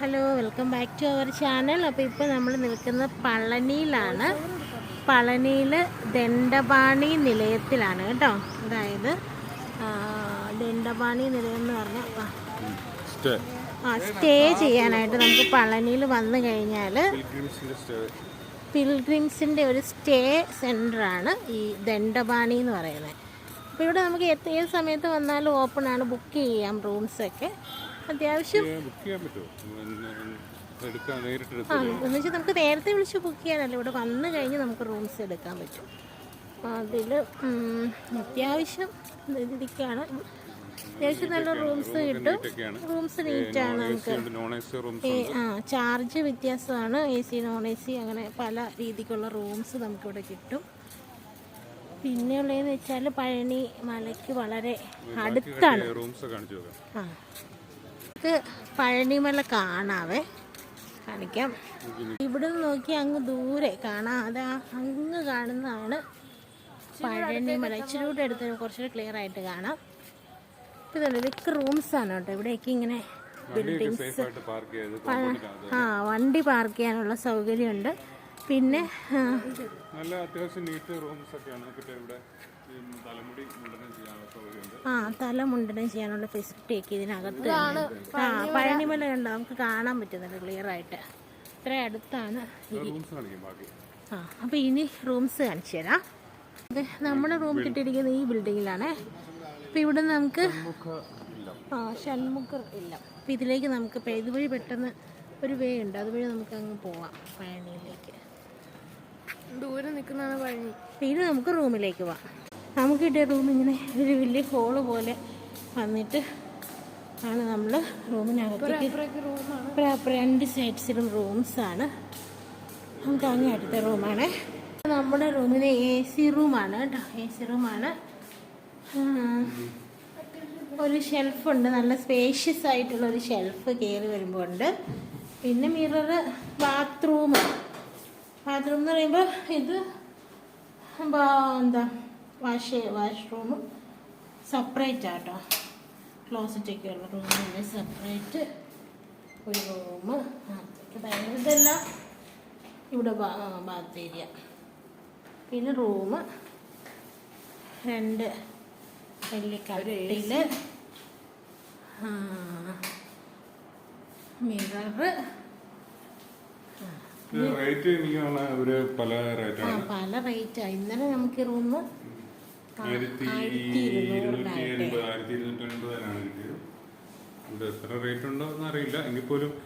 Hello, welcome back to our channel. അപ്പോൾ ഇപ്പോൾ നമ്മൾ നിൽക്കുന്നത് പളനിയിലാണ്. പളനിയിൽ ദണ്ഡപാണി നിലയത്തിലാണ് കേട്ടോ. അതായത് ദണ്ഡപാണി നിലയം എന്ന് പറഞ്ഞാൽ സ്റ്റേ ചെയ്യാനായിട്ട് നമുക്ക് പളനിയിൽ വന്നു കഴിഞ്ഞാൽ പിൽഗ്രിംസിൻ്റെ ഒരു സ്റ്റേ സെൻ്ററാണ് ഈ ദണ്ഡപാണി എന്ന് പറയുന്നത്. അപ്പോൾ ഇവിടെ നമുക്ക് ഏത് സമയത്ത് വന്നാലും ഓപ്പണാണ്, ബുക്ക് ചെയ്യാം റൂംസൊക്കെ. അത്യാവശ്യം എന്ന് വെച്ചാൽ നമുക്ക് നേരത്തെ വിളിച്ച് ബുക്ക് ചെയ്യാനല്ല, ഇവിടെ വന്നു കഴിഞ്ഞ് നമുക്ക് റൂംസ് എടുക്കാൻ പറ്റും. അതിൽ അത്യാവശ്യം രീതിക്കാണ്, അത്യാവശ്യം നല്ല റൂംസ് കിട്ടും. റൂംസ് നീറ്റാണ്. നമുക്ക് ചാർജ് വ്യത്യാസമാണ്, AC നോൺ AC അങ്ങനെ പല രീതിക്കുള്ള റൂംസ് നമുക്കിവിടെ കിട്ടും. പിന്നെ ഉള്ളതെന്ന് വെച്ചാൽ പഴനി മലയ്ക്ക് വളരെ അടുത്താണ്. നമുക്ക് പഴനിമല കാണാവേ, കാണിക്കാം. ഇവിടെ നിന്ന് നോക്കി അങ്ങ് ദൂരെ കാണാം, അത് അങ്ങ് കാണുന്നതാണ് പഴനിമല. ഇച്ചിരി കൂടെ എടുത്ത് കുറച്ചുകൂടി ക്ലിയർ ആയിട്ട് കാണാം. ഇതൊക്കെ റൂംസാണ് കേട്ടോ. ഇവിടെയൊക്കെ ഇങ്ങനെ ബിൽഡിങ്സ്, വണ്ടി പാർക്ക് ചെയ്യാനുള്ള സൗകര്യമുണ്ട്. പിന്നെ നല്ല അത്യാവശ്യം നീറ്റ് റൂംസ് ഒക്കെയാണ്. ഇവിടെ തല മുണ്ടനം ചെയ്യാനുള്ള ഫെസിലിറ്റി ഒക്കെ ഇതിനകത്ത്. പഴനിമല കണ്ടോ, നമുക്ക് കാണാൻ പറ്റുന്നുണ്ട് ക്ലിയർ ആയിട്ട്. ഇത്ര അടുത്താണ്. അപ്പോൾ ഇനി റൂംസ് കാണിച്ചു തരാം. നമ്മുടെ റൂം കിട്ടിയിരിക്കുന്നത് ഈ ബിൽഡിങ്ങിലാണ്. അപ്പോൾ ഇവിടെ നമുക്ക് ഷൺമുഖർ ഇല്ല. അപ്പോൾ ഇതിലേക്ക് നമുക്ക് ഇതുവഴി പെട്ടെന്ന് ഒരു വേ ഉണ്ട്, അതുവഴി നമുക്ക് അങ്ങ് പോവാം പഴനിയിലേക്ക്. ദൂരെ നിൽക്കുന്നതാണ് പഴനി. ഇത് നമുക്ക് റൂമിലേക്ക് പോവാം. നമുക്ക് കിട്ടിയ റൂം ഇങ്ങനെ ഒരു വലിയ ഹോള് പോലെ വന്നിട്ട് ആണ് നമ്മൾ റൂമിനകത്തേക്ക്. രണ്ട് സൈഡ്സിലും റൂംസാണ്. നമുക്ക് അങ്ങ് അടുത്ത റൂമാണ്. നമ്മുടെ റൂമിന് AC റൂമാണ് കേട്ടോ. AC റൂമാണ്. ഒരു ഷെൽഫുണ്ട്, നല്ല സ്പേഷ്യസ് ആയിട്ടുള്ള ഒരു ഷെൽഫ് കയറി വരുമ്പോൾ ഉണ്ട്. പിന്നെ മിറർ, ബാത്റൂം എന്ന് പറയുമ്പോൾ ഇത് എന്താ വാഷ്റൂം സെപ്പറേറ്റ് ആട്ടോ. ക്ലോസറ്റൊക്കെ ഉള്ള റൂമിൻ്റെ സെപ്പറേറ്റ് ഒരു റൂം. ഇതെല്ലാം ഇവിടെ ബാത്ത് ഏരിയ. പിന്നെ റൂം, രണ്ട് വലിയ കട്ടില്, മിറർ. പല റേറ്റാ. ഇന്നലെ നമുക്ക് റൂം 1280 എത്ര റേറ്റ് ഉണ്ടോ എന്നറിയില്ല, എങ്കിൽ പോലും